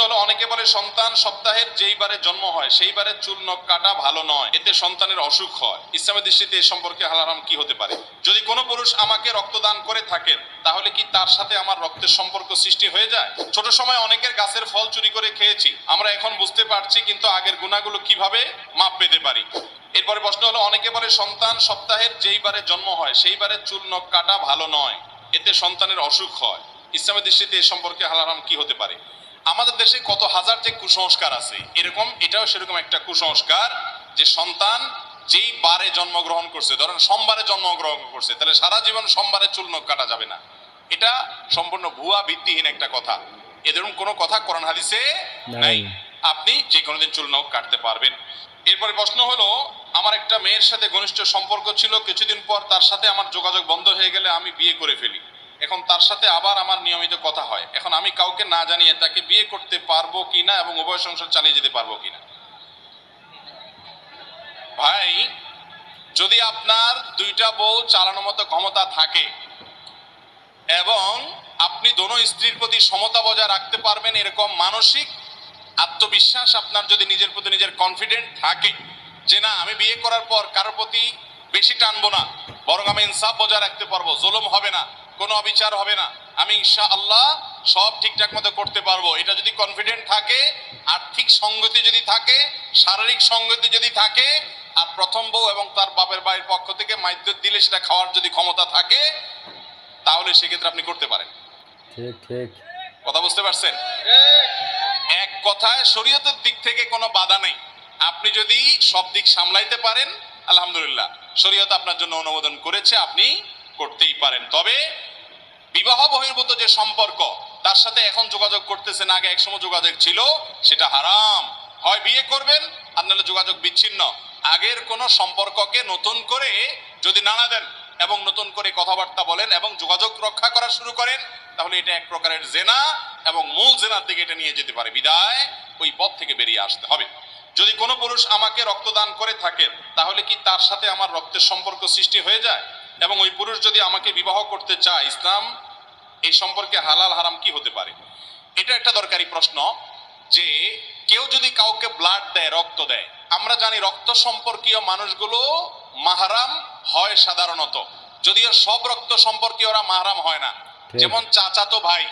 হলো, অনেকে বলে সন্তান সপ্তাহের যেইবারে জন্ম হয় সেইবারে চুল নখ কাটা ভালো নয়, এতে সন্তানের অসুখ হয়। ইসলামের দৃষ্টিতে এ সম্পর্কে হালাল হারাম কি হতে পারে? যদি কোনো পুরুষ আমাকে রক্তদান করে থাকেন তাহলে কি তার সাথে আমার রক্তের সম্পর্ক সৃষ্টি হয়ে যায়? ছোট সময় অনেকের গাছের ফল চুরি করে খেয়েছি, আমরা এখন বুঝতে পারছি, কিন্তু আগের গুনাহগুলো কিভাবে মাপ পেতে পারি? এরপরে প্রশ্ন হলো, অনেকে বলে সন্তান সপ্তাহের যেইবারে জন্ম হয় সেইবারে চুল নখ কাটা ভালো নয়, এতে সন্তানের অসুখ হয়। ইসলামের দৃষ্টিতে এ সম্পর্কে হালাল হারাম কি হতে পারে? আমাদের দেশে কত হাজার যে কুসংস্কার আছে, এরকম এটাও সেরকম একটা কুসংস্কার যে সন্তান যেই বারে জন্মগ্রহণ করছে, ধরেন সোমবারে জন্মগ্রহণ করছে, তাহলে সারা জীবন সোমবারে চুল নখ কাটা যাবে না। এটা সম্পূর্ণ ভুয়া ভিত্তিহীন একটা কথা। এরকম কোনো কথা কোরআন হাদিসে নাই। আপনি যে কোনো দিন চুল নখ কাটতে পারবেন। এরপরে প্রশ্ন হলো, আমার একটা মেয়ের সাথে ঘনিষ্ঠ সম্পর্ক ছিল, কিছুদিন পর তার সাথে আমার যোগাযোগ বন্ধ হয়ে গেলে আমি বিয়ে করে ফেলি। এখন তার সাথে আবার আমার নিয়মিত কথা হয়। এখন আমি কাউকে না জানিয়ে তাকে বিয়ে করতে পারবো কিনা এবং উভয় সংসার চালিয়ে যেতে পারবো কিনা? ভাই, যদি আপনার দুইটা বউ চালানোর মতো ক্ষমতা থাকে এবং আপনি দোনো স্ত্রীর প্রতি সমতা বজায় রাখতে পারবেন, এরকম মানসিক আত্মবিশ্বাস আপনার যদি নিজের প্রতি নিজের কনফিডেন্ট থাকে যে না, আমি বিয়ে করার পর কারোর প্রতি বেশি টানবো না, বরং আমি ইনসাফ বজায় রাখতে পারবো, জুলুম হবে না, কোনো অবিচার হবে না, আমি ইনশাআল্লাহ সব ঠিকঠাক মতো করতে পারবো, এটা যদি কনফিডেন্ট থাকে, আর্থিক সঙ্গতি যদি থাকে, শারীরিক সঙ্গতি যদি থাকে, আর প্রথম বউ এবং তার বাপের বাড়ির পক্ষ থেকে মাইদ্য দিলে সেটা খাওয়ার যদি ক্ষমতা থাকে, তাহলে সেক্ষেত্রে আপনি করতে পারেন। ঠিক ঠিক কথা বুঝতে পারছেন? এক কথায় শরীয়তের দিক থেকে কোনো বাধা নেই। আপনি যদি সব দিক সামলাইতে পারেন, আলহামদুলিল্লাহ, শরীয়ত আপনার জন্য অনুমোদন করেছে, আপনি করতেই পারেন। তবে বিবাহ বহির্ভূত যে সম্পর্ক, তার সাথে এখন যোগাযোগ করতেছেন, আগে একসময় যোগাযোগ ছিল, সেটা হারাম। হয় বিয়ে করবেন আর নাহলে যোগাযোগ বিচ্ছিন্ন। আগের কোন সম্পর্ককে নতুন করে যদি নাড়া দেন এবং নতুন করে কথাবার্তা বলেন এবং যোগাযোগ রক্ষা করা শুরু করেন, তাহলে এটা এক প্রকারের জেনা এবং মূল জেনার দিকে এটা নিয়ে যেতে পারে। বিদায় ওই পথ থেকে বেরিয়ে আসতে হবে। যদি কোনো পুরুষ আমাকে রক্তদান করে থাকেন তাহলে কি তার সাথে আমার রক্তের সম্পর্ক সৃষ্টি হয়ে যায়? এবং ওই পুরুষ যদি আমাকে বিবাহ করতে চায়, ইসলাম এই সম্পর্কে হালাল হারাম কি হতে পারে? এটা একটা দরকারি প্রশ্ন। যে কেউ যদি কাউকে ব্লাড দেয়, রক্ত দেয়, আমরা জানি রক্ত সম্পর্কীয় মানুষগুলো মাহরাম হয় সাধারণত, যদিও সব রক্ত সম্পর্কীয়রা মাহরাম হয় না। যেমন চাচাতো ভাই,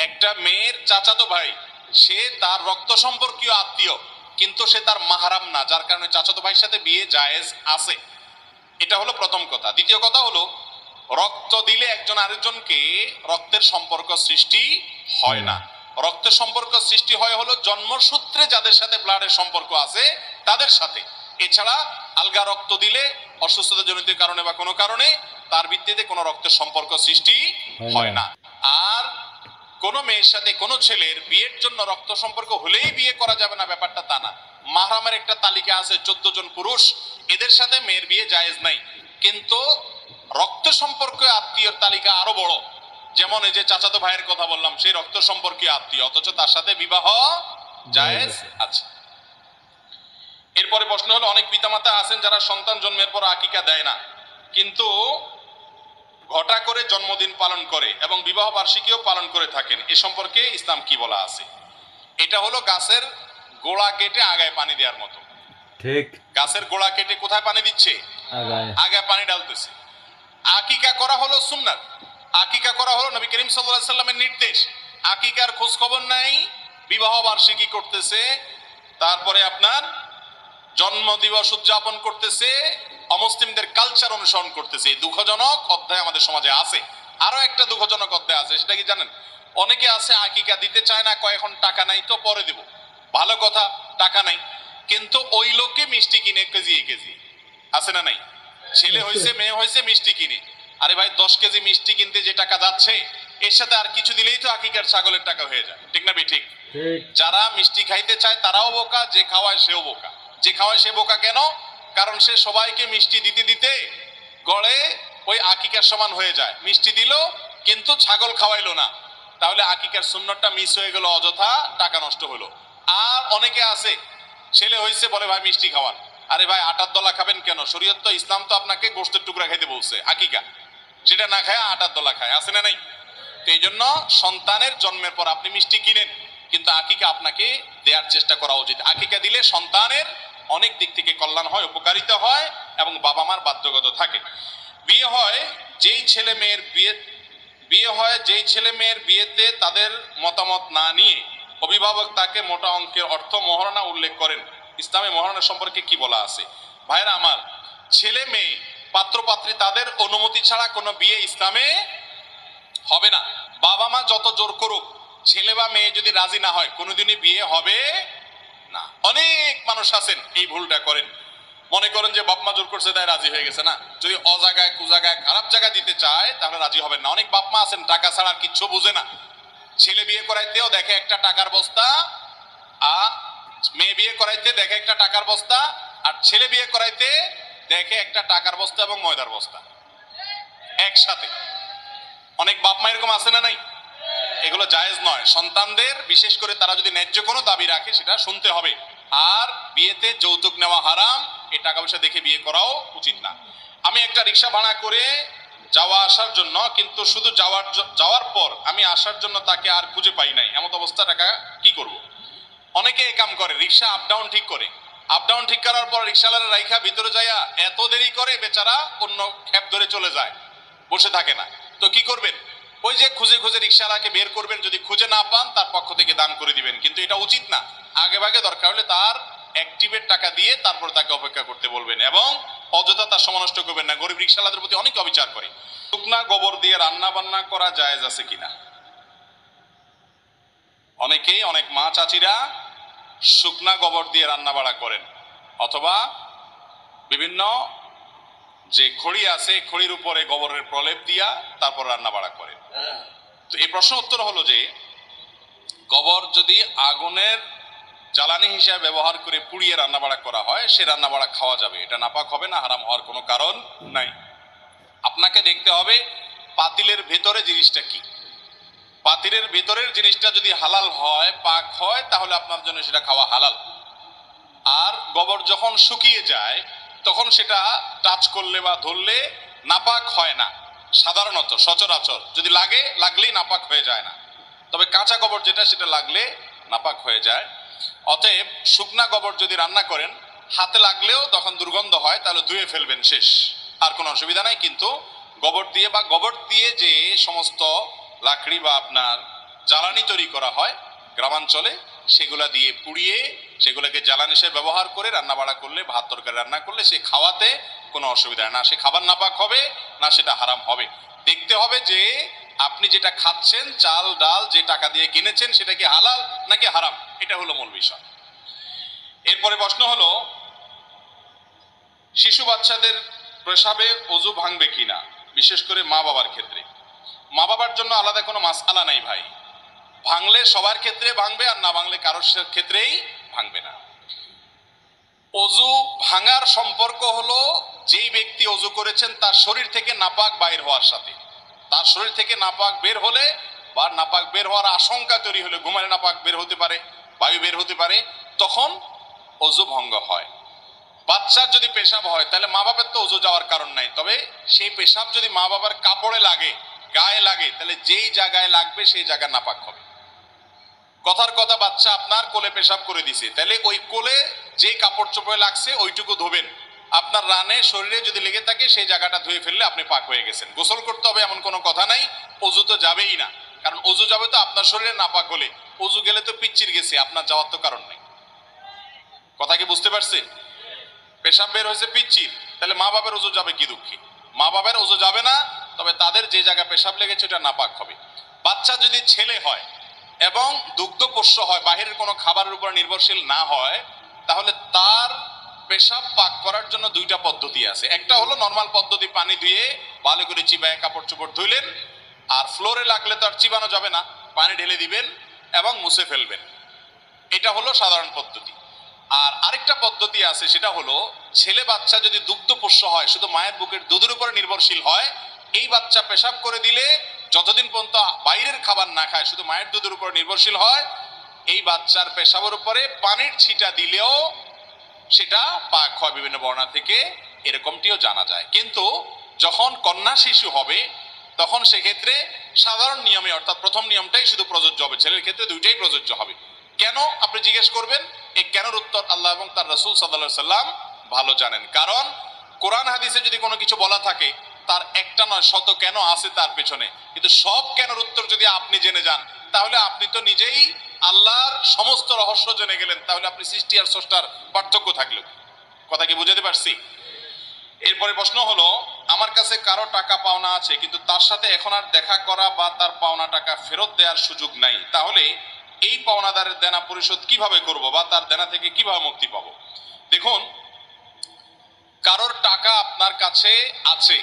একটা মেয়ের চাচাতো ভাই, সে তার রক্ত সম্পর্কীয় আত্মীয়, কিন্তু সে তার মাহরাম না, যার কারণে চাচাতো ভাইয়ের সাথে বিয়ে জায়েজ আছে। এটা হলো প্রথম কথা। দ্বিতীয় কথা হলো, রক্ত দিলে একজন আরেকজনকে রক্তের সম্পর্ক সৃষ্টি হয় না। রক্তের সম্পর্ক সৃষ্টি হয় হলো জন্মসূত্রে যাদের সাথে ব্লাডের সম্পর্ক আছে তাদের সাথে। এছাড়া আলগা রক্ত দিলে অসুস্থতা জনিত কারণে বা কোনো কারণে তার ভিত্তিতে কোনো রক্তের সম্পর্ক সৃষ্টি হয় না। আর কোন মেয়ের সাথে কোন ছেলের বিয়ের জন্য রক্ত সম্পর্ক হলেই বিয়ে করা যাবে না, ব্যাপারটা তা না। মাহরামের একটা তালিকা আছে, 14 জন পুরুষ, এদের সাথে মেয়ের বিয়ে জায়েজ নাই। কিন্তু রক্ত সম্পর্কীয় আত্মীয়র তালিকা আরো বড়। যেমন এই যে চাচাতো ভাইয়ের কথা বললাম, সেই রক্ত সম্পর্কীয় আত্মীয়, অথচ তার সাথে বিবাহ জায়েজ আছে। এরপরে প্রশ্ন হলো, অনেক পিতামাতা আছেন যারা সন্তান জন্মের পর আকিকা দেয় না, কিন্তু ঘটা করে জন্মদিন পালন করে এবং বিবাহ বার্ষিকীও পালন করে থাকেন। এ সম্পর্কে ইসলাম কি বলা আছে? এটা হলো গাছের গোড়া কেটে আগায় পানি দেওয়ার মতো। ঠিক, গাছের গোড়া কেটে কোথায় পানি দিচ্ছে? আগায় পানি ঢালতেছে। আকিকা করা হলো সুন্নাত, আকিকা করা হলো নবী করিম সাল্লাল্লাহু আলাইহি সাল্লামের নির্দেশ। আকিকার খোঁজ খবর নাই, বিবাহ বার্ষিকী করতেছে, তারপরে আপনার জন্ম দিবস উদযাপন করতেছে, অমুসলিমদের কালচার অনুসরণ করতেছে। দুঃখজনক অধ্যায় আমাদের সমাজে আছে। আরো একটা দুঃখজনক অধ্যায় আছে, সেটা কি জানেন? অনেকে আছে আকিকা দিতে চায় না, কয় এখন টাকা নাই তো পরে দিব। ভালো কথা, টাকা নাই, কিন্তু ওই লোকে মিষ্টি কিনে কেজি কেজি, আছে না নাই? ছেলে হয়েছে মেয়ে হয়েছে মিষ্টি কিনে। আরে ভাই, 10 কেজি মিষ্টি কিনতে যে টাকা যাচ্ছে, এর সাথে আর কিছু দিলেই তো আকিকার ছাগলের টাকা হয়ে যায়, ঠিক না? ঠিক। যারা মিষ্টি খাইতে চায় তারাও বোকা, যে খাওয়ায় সেও বোকা। যে খাওয়ায় সে বোকা কেন? কারণ সে সবাইকে মিষ্টি দিতে দিতে গড়ে ওই আকিকার সমান হয়ে যায়। মিষ্টি দিল কিন্তু ছাগল খাওয়াইলো না, তাহলে আকিকার সুন্নতটা মিস হয়ে গেল, অযথা টাকা নষ্ট হলো। আর অনেকে আছে, ছেলে হয়েছে বলে ভাই মিষ্টি খাওয়ান। আরে ভাই, আটার দলা খাবেন কেন? শরীয়ত তো, ইসলাম তো আপনাকে গোশতের টুকরা খাইতে বলছে, আকিকা সেটা না খায় আটার দলা খায়, আছে না নাই? তো এই জন্য সন্তানের জন্মের পর আপনি মিষ্টি কিনেন, কিন্তু আকিকা আপনাকে দেওয়ার চেষ্টা করা উচিত। আকিকা দিলে সন্তানের অনেক দিক থেকে কল্যাণ হয়, উপকারিতা হয় এবং বাবা মার বাধ্যগত থাকে। বিয়ে হয় যেই ছেলে মেয়ের বিয়েতে তাদের মতামত না নিয়ে অভিভাবক তাকে মোটা অঙ্কের অর্থ মহারণা উল্লেখ করেন, ইসলামে মহারণা সম্পর্কে কি বলা আছে? ভাইরা আমার, ছেলে মেয়ে পাত্র পাত্রী তাদের অনুমতি ছাড়া কোনো বিয়ে ইসলামে হবে না। বাবা মা যত জোর করুক, ছেলে বা মেয়ে যদি রাজি না হয় কোনোদিনই বিয়ে হবে না। অনেক মানুষ আছেন এই ভুলটা করেন, মনে করেন যে বাপ মা জোর করছে তাই রাজি হয়ে গেছে। না, যদি অজাগায় কুজাগায় খারাপ জায়গা দিতে চায় তাহলে রাজি হবেন না। অনেক বাপ মা আছেন টাকা ছাড়া আর কিচ্ছু বুঝে না। ছেলে বিয়ে করাইতেও দেখে একটা টাকার বস্তা, আর মেয়ে বিয়ে করাইতে দেখে একটা টাকার বস্তা, আর ছেলে বিয়ে করাইতে দেখে একটা টাকার বস্তা এবং ময়দার বস্তা একসাথে। অনেক বাপ মা এরকম আছে না নাই? এগুলো জায়েজ নয়। সন্তানদের বিশেষ করে তারা যদি ন্যায্য কোনো দাবি রাখে সেটা শুনতে হবে। আর বিয়েতে যৌতুক নেওয়া হারাম, এই টাকা পয়সা দেখে বিয়ে করাও উচিত না। আমি একটা রিক্সা ভাড়া করে যাওয়া আসার জন্য, কিন্তু শুধু যাওয়ার পর আমি আসার জন্য তাকে আর খুঁজে পাই নাই, এমন অবস্থা টাকা কি করব? অনেকে এই কাম করে, রিক্সা আপ ডাউন ঠিক করে, আপ ডাউন ঠিক করার পর রিক্সাওয়ালা রাইখা ভিতরে যাইয়া এত দেরি করে বেচারা অন্য ক্যাব ধরে চলে যায়, বসে থাকে না। তো কি করবেন? ওই যে খুঁজে খুঁজে রিক্সাওয়ালাকে বের করবেন, যদি খুঁজে না পান তার পক্ষ থেকে দান করে দিবেন। কিন্তু এটা উচিত না। আগে ভাগে দরকার হলে তার অ্যাক্টিভের টাকা দিয়ে তারপর তাকে অপেক্ষা করতে বলবেন এবং অযথা তার সময় নষ্ট করবেন না। গরিব রিক্সাওয়ালাদের প্রতি অনেক অবিচার করে। শুকনা গোবর দিয়ে রান্না বান্না করা জায়েজ আছে কিনা? অনেকেই, অনেক মা চাচিরা শুকনা গোবর দিয়ে রান্না বাড়া করেন, অথবা বিভিন্ন যে খড়ি আছে খড়ির উপরে গোবরের প্রলেপ দিয়া তারপর রান্না বাড়া করেন। তো এই প্রশ্ন উত্তর হলো যে গোবর যদি আগুনের জ্বালানি হিসেবে ব্যবহার করে পুড়িয়ে রান্না বাড়া করা হয়, সে রান্না বাড়া খাওয়া যাবে, এটা নাপাক হবে না, হারাম হওয়ার কোনো কারণ নাই। আপনাকে দেখতে হবে পাতিলের ভেতরে জিনিসটা কি। পাতিলের ভেতরের জিনিসটা যদি হালাল হয়, পাক হয়, তাহলে আপনার জন্য সেটা খাওয়া হালাল। আর গোবর যখন শুকিয়ে যায় তখন সেটা টাচ করলে বা ধরলে নাপাক হয় না। সাধারণত সচরাচর যদি লাগলেই নাপাক হয়ে যায় না, তবে কাঁচা গোবর যেটা সেটা লাগলে নাপাক হয়ে যায়। অতএব শুকনা গোবর যদি রান্না করেন, হাতে লাগলেও তখন দুর্গন্ধ হয়, তাহলে ধুয়ে ফেলবেন, শেষ, আর কোনো অসুবিধা নাই। কিন্তু গোবর দিয়ে যে সমস্ত লাকড়ি বা আপনার জ্বালানি তৈরি করা হয় গ্রামাঞ্চলে, সেগুলা দিয়ে পুড়িয়ে সেগুলোকে জ্বালানি হিসেবে ব্যবহার করে রান্না বাড়া করলে, ভাত তরকারি রান্না করলে সে খাওয়াতে কোনো অসুবিধা না। সে খাবার নাপাক হবে না, সেটা হারাম হবে। দেখতে হবে যে আপনি যেটা খাচ্ছেন, চাল ডাল যে টাকা দিয়ে কিনেছেন, সেটা কি হালাল নাকি হারাম, এটা হলো মূল বিষয়। এরপরে প্রশ্ন হলো শিশু বাচ্চাদের প্রসাবে ওযু ভাঙবে কিনা, বিশেষ করে মা বাবার ক্ষেত্রে। মা বাবার জন্য আলাদা কোনো মাসআলা নাই ভাই, ভাঙলে সবার ক্ষেত্রে ভাঙবে, আর না ভাঙলে কারোর ক্ষেত্রেই ভাঙবে না। ওযু ভাঙার সম্পর্ক হলো যেই ব্যক্তি ওযু করেছেন তার শরীর থেকে নাপাক বাইর হওয়ার সাথে। তার শরীর থেকে নাপাক বের হলে বা নাপাক বের হওয়ার আশঙ্কা তৈরি হলে, ঘুমালে নাপাক বের হতে পারে, বায়ু বের হতে পারে, তখন ওযু ভঙ্গ হয়। বাচ্চার যদি পেশাব হয় তাহলে মা বাবার তো ওযু যাওয়ার কারণ নাই, তবে সেই পেশাব যদি মা বাবার কাপড়ে লাগে, গায়ে লাগে, তাহলে যেই জায়গায় লাগবে সেই জায়গা নাপাক হবে। কথার কথা, বাচ্চা আপনার কোলে পেশাব করে দিছে, তাহলে ওই কোলে যে কাপড় চোপড়ে লাগছে ওইটুকু ধোবেন। আপনার রানে শরীরে যদি লেগে থাকে সেই জায়গাটা ধুয়ে ফেললে আপনি পাক হয়ে গেছেন। গোসল করতে হবে এমন কোনো কথা নাই, ওযু তো যাবেই না, কারণ ওযু যাবে তো আপনার শরীরে নাপাক হলে। ওযু গেলে তো পিচ্চির গেছে, আপনার যাওয়ার তো কারণ নেই। কথা কি বুঝতে পারছেন? পেশাব বের হয়েছে পিচ্চির, তাহলে মা বাবার ওযু যাবে কি দুঃখী? মা বাবার ওযু যাবে না, তবে তাদের যে জায়গা পেশাব লেগেছে ওটা নাপাক হবে। বাচ্চা যদি ছেলে হয় এবং দুগ্ধপোষ্য হয়, বাহিরের কোনো খাবারের উপর নির্ভরশীল না হয়, তাহলে তার পেশাব পাক করার জন্য দুইটা পদ্ধতি আছে। একটা হলো নরমাল পদ্ধতি, পানি ধুয়ে ভালো করে চিবায় কাপড় চোপড় ধুইলেন, আর ফ্লোরে লাগলে তো আর চিবানো যাবে না, পানি ঢেলে দিবেন এবং মুছে ফেলবেন, এটা হলো সাধারণ পদ্ধতি। আর আরেকটা পদ্ধতি আছে, সেটা হলো ছেলে বাচ্চা যদি দুগ্ধপোষ্য হয়, শুধু মায়ের বুকের দুধের উপরে নির্ভরশীল হয়, এই বাচ্চা পেশাব করে দিলে যতদিন পর্যন্ত বাইরের খাবার না খায়, শুধু মায়ের দুধের উপর নির্ভরশীল হয়, এই বাচ্চার পেশাবের উপরে পানির ছিটা দিলেও সেটা পাক হয় বিভিন্ন বর্ণনা থেকে, এরকমটিও জানা যায়। কিন্তু যখন কন্যা শিশু হবে তখন সেক্ষেত্রে সাধারণ নিয়মে, অর্থাৎ প্রথম নিয়মটাই শুধু প্রযোজ্য হবে, ছেলের ক্ষেত্রে দুইটাই প্রযোজ্য হবে। কেন আপনি জিজ্ঞেস করবেন, এই কেনর উত্তর আল্লাহ এবং তার রাসূল সাল্লাল্লাহু আলাইহি সাল্লাম ভালো জানেন। কারণ কোরআন হাদিসে যদি কোনো কিছু বলা থাকে, তার একটা নয় শত কেন আছে তার পেছনে। কিন্তু সব কেনর উত্তর যদি আপনি জেনে যান, তাহলে আপনি তো নিজেই আল্লাহর সমস্ত রহস্য জেনে গেলেন। তাহলে আপনি সৃষ্টি আর স্রষ্টার পার্থক্য থাকলো। কথা কি বুঝাতে পারছি? এরপরে প্রশ্ন হলো, আমার কাছে কারো টাকা পাওনা আছে, কিন্তু তার সাথে এখন আর দেখা করা বা তার পাওনা টাকা ফেরত দেওয়ার সুযোগ নাই, তাহলে এই পাওনাদারের দেনা পরিশোধ কিভাবে করব বা তার দেনা থেকে কিভাবে মুক্তি পাবো? দেখুন, কারোর টাকা আপনার কাছে আছে,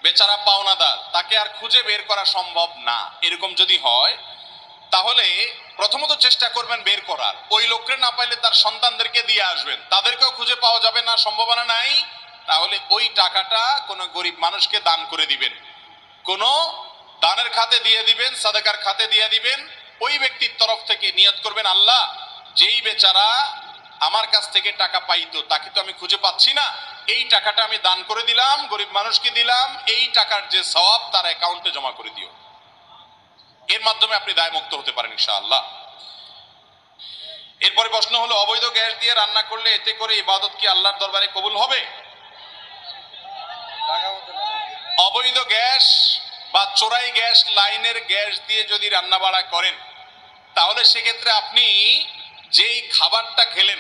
বেচারা পাওনাদার, তাকে আর খুঁজে বের করা সম্ভব না, এরকম যদি হয়, তাহলে প্রথমত চেষ্টা করবেন বের করার। ওই লোককে না পাইলে তার সন্তানদেরকে দিয়ে আসবেন, তাদেরকেও খুঁজে পাওয়া যাবে না, সম্ভাবনা নাই, তাহলে ওই টাকাটা কোনো গরিব মানুষকে দান করে দিবেন, কোনো দানের খাতে দিয়ে দিবেন, সাদাকার খাতে দিয়ে দিবেন। ওই ব্যক্তির তরফ থেকে নিয়ত করবেন, আল্লাহ, যেই বেচারা আমার কাছ থেকে টাকা পাইতো তাকে তো আমি খুঁজে পাচ্ছি না, এই টাকাটা আমি দান করে দিলাম, গরিব মানুষকে দিলাম, এই টাকার যে সওয়াব তার অ্যাকাউন্টে জমা করে দিও। এর মাধ্যমে আপনি দায়মুক্ত হতে পারেন ইনশাআল্লাহ। এরপরে প্রশ্ন হলো, অবৈধ গ্যাস দিয়ে রান্না করলে এতে করে ইবাদত কি আল্লাহর দরবারে কবুল হবে? অবৈধ গ্যাস বা চোরাই গ্যাস লাইনের গ্যাস দিয়ে যদি রান্না বাড়া করেন, তাহলে সেক্ষেত্রে আপনি যেই খাবারটা খেলেন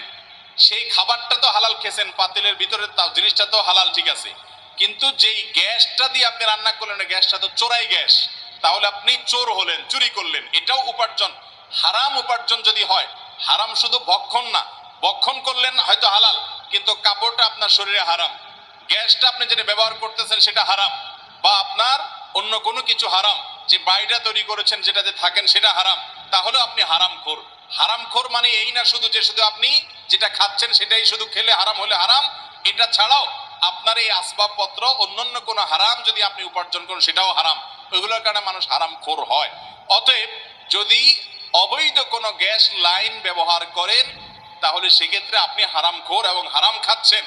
সেই খাবারটা তো হালাল খেয়েছেন, পাতিলের ভিতরে জিনিসটা তো হালাল, ঠিক আছে, কিন্তু যেই গ্যাসটা দিয়ে আপনি রান্না করলেন গ্যাসটা তো চোরাই গ্যাস, তাহলে আপনি চোর হলেন, চুরি করলেন। এটাও উপার্জন, হারাম উপার্জন যদি হয়। হারাম শুধু ভক্ষণ না, ভক্ষণ করলেন হয়তো হালাল, কিন্তু কাপড়টা আপনার শরীরে হারাম, গ্যাসটা আপনি যেটা ব্যবহার করতেছেন সেটা হারাম, বা আপনার অন্য কোনো কিছু হারাম, যে বাড়িটা তৈরি করেছেন যেটাতে থাকেন সেটা হারাম, তাহলে আপনি হারামখোর। হারামখোর মানে এই না শুধু যে শুধু আপনি যেটা খাচ্ছেন সেটাই শুধু খেলে হারাম হলে হারাম, এটা ছাড়াও আপনার এই আসবাবপত্র অন্যান্য কোনো হারাম যদি আপনি উপার্জন করেন সেটাও হারাম, ওইগুলোর কারণে মানুষ হারামখোর হয়। অতএব যদি অবৈধ কোনো গ্যাস লাইন ব্যবহার করেন, তাহলে সেক্ষেত্রে আপনি হারামখোর এবং হারাম খাচ্ছেন,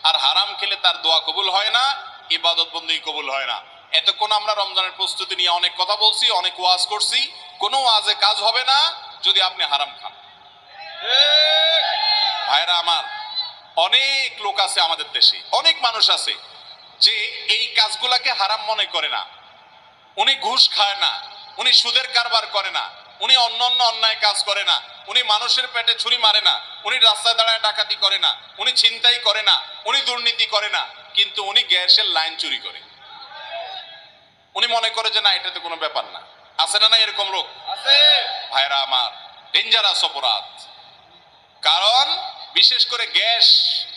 আর হারাম খেলে তার দোয়া কবুল হয় না, ইবাদত বন্দেগী কবুল হয় না। এতক্ষণ আমরা রমজানের প্রস্তুতি নিয়ে অনেক কথা বলছি, অনেক ওয়াজ করছি, কোনো ওয়াজে কাজ হবে না যদি আপনি হারাম খান। ভাইরা আমার, অনেক লোক আছে আমাদের দেশে, অনেক মানুষ আছে যে এই কাজগুলাকে হারাম মনে করে না। উনি ঘুষ খায় না, উনি সুদের কারবার করে না, উনি অন্যান্য অন্যায় কাজ করে না, উনি মানুষের পেটে ছুরি মারে না, উনি রাস্তায় দাঁড়ায় ডাকাতি করে না, উনি ছিনতাই করে না, উনি দুর্নীতি করে না, কিন্তু উনি গ্যাসের লাইন চুরি করে। উনি মনে করে যে না, এটাতে কোনো ব্যাপার না। আছে না? না এরকম লোক আছে। ভাইরা আমার, ডেঞ্জারাস অপরাধ। কারণ বিশেষ করে গ্যাস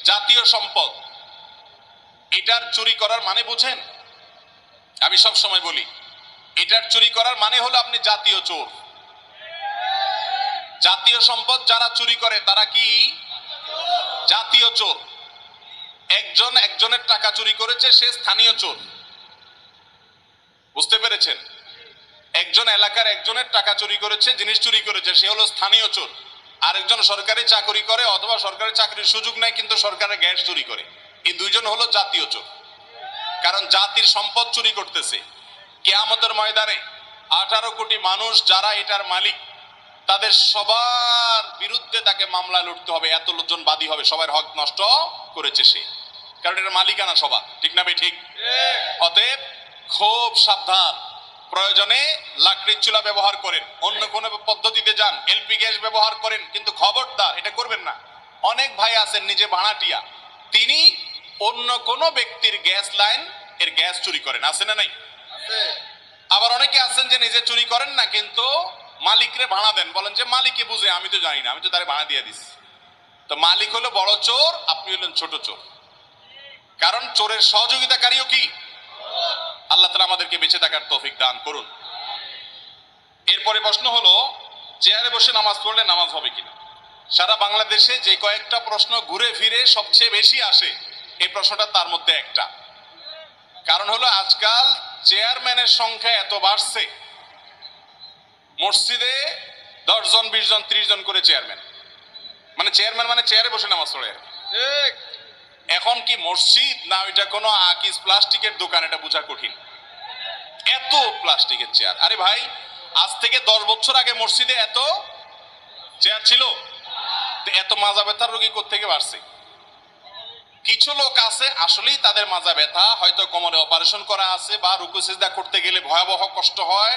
জাতীয় সম্পদ, এটার চুরি করার মানে বুঝেন? আমি সব সময় বলি, এটার চুরি করার মানে হলো আপনি জাতীয় চোর। জাতীয় সম্পদ যারা চুরি করে তারা কি জাতীয় চোর। একজন একজনের টাকা চুরি করেছে, সে স্থানীয় চোর। বুঝতে পেরেছেন? একজন এলাকার একজনের টাকা চুরি করেছে, জিনিস চুরি করেছে, সে হলো স্থানীয় চোর। আরেকজন সরকারি চাকরি করে অথবা সরকারি চাকরির সুযোগ নাই কিন্তু সরকারের গ্যাস চুরি করে, এই দুইজন হলো জাতীয় চোর। কারণ জাতির সম্পদ চুরি করতেছে। কিয়ামতের ময়দানে 18 কোটি মানুষ যারা এটার মালিক, তাদের সবার বিরুদ্ধে তাকে মামলায় লড়তে হবে, এত লোকজন বাদী হবে, সবার হক নষ্ট করেছে সে, কারণ এটার মালিকানা সবার, ঠিক না ভাই? ঠিক। অতএব খুব সাবধান, প্রয়োজনে লাকড়ির চুলা ব্যবহার করেন, অন্য কোনো পদ্ধতিতে যান, এলপি গ্যাস ব্যবহার করেন, কিন্তু খবরদার এটা করবেন না। অনেক ভাই আছেন নিজে ভাড়াটিয়া, তিনি অন্য কোনো ব্যক্তির গ্যাস লাইন এর গ্যাস চুরি করেন, আছে না নাই? আবার অনেকে আছেন যে নিজে চুরি করেন না, কিন্তু মালিকরে ভাড়া দেন, বলেন যে মালিকে বুঝে, আমি তো জানি না, আমি তো তারে ভাড়া দিয়ে দিচ্ছি। তো মালিক হলো বড় চোর, আপনি হলেন ছোট চোর। কারণ চোরের সহযোগিতাকারীও কি? আল্লাহ তাআলা আমাদেরকে বেঁচে থাকার তৌফিক দান করুন। এরপরে প্রশ্ন হলো, চেয়ারে বসে নামাজ পড়লে নামাজ হবে কিনা? সারা বাংলাদেশে যে কয়েকটা প্রশ্ন ঘুরে ফিরে সবচেয়ে বেশি আসে, এই প্রশ্নটা তার মধ্যে একটা। কারণ হলো আজকাল চেয়ারম্যানের সংখ্যা এত বাড়ছে, মসজিদে 10 জন 20 জন 30 জন করে চেয়ারম্যান, মানে চেয়ারম্যান মানে চেয়ারে বসে নামাজ পড়ে। এখন কি মসজিদ না ওইটা কোনো আকিস প্লাস্টিকের দোকান, এটা বোঝা কঠিন। এত প্লাস্টিকের চেয়ার। আরে ভাই, আজ থেকে 10 বছর আগে মসজিদে এত চেয়ার ছিল? তো এত মাজা ব্যথার রোগী কোত্থেকে বাড়ছে? কিছু লোক আছে আসলেই তাদের মাজা ব্যথা, হয়তো কোমরে অপারেশন করা আছে বা রুকু সিজদা করতে গেলে ভয়াবহ কষ্ট হয়,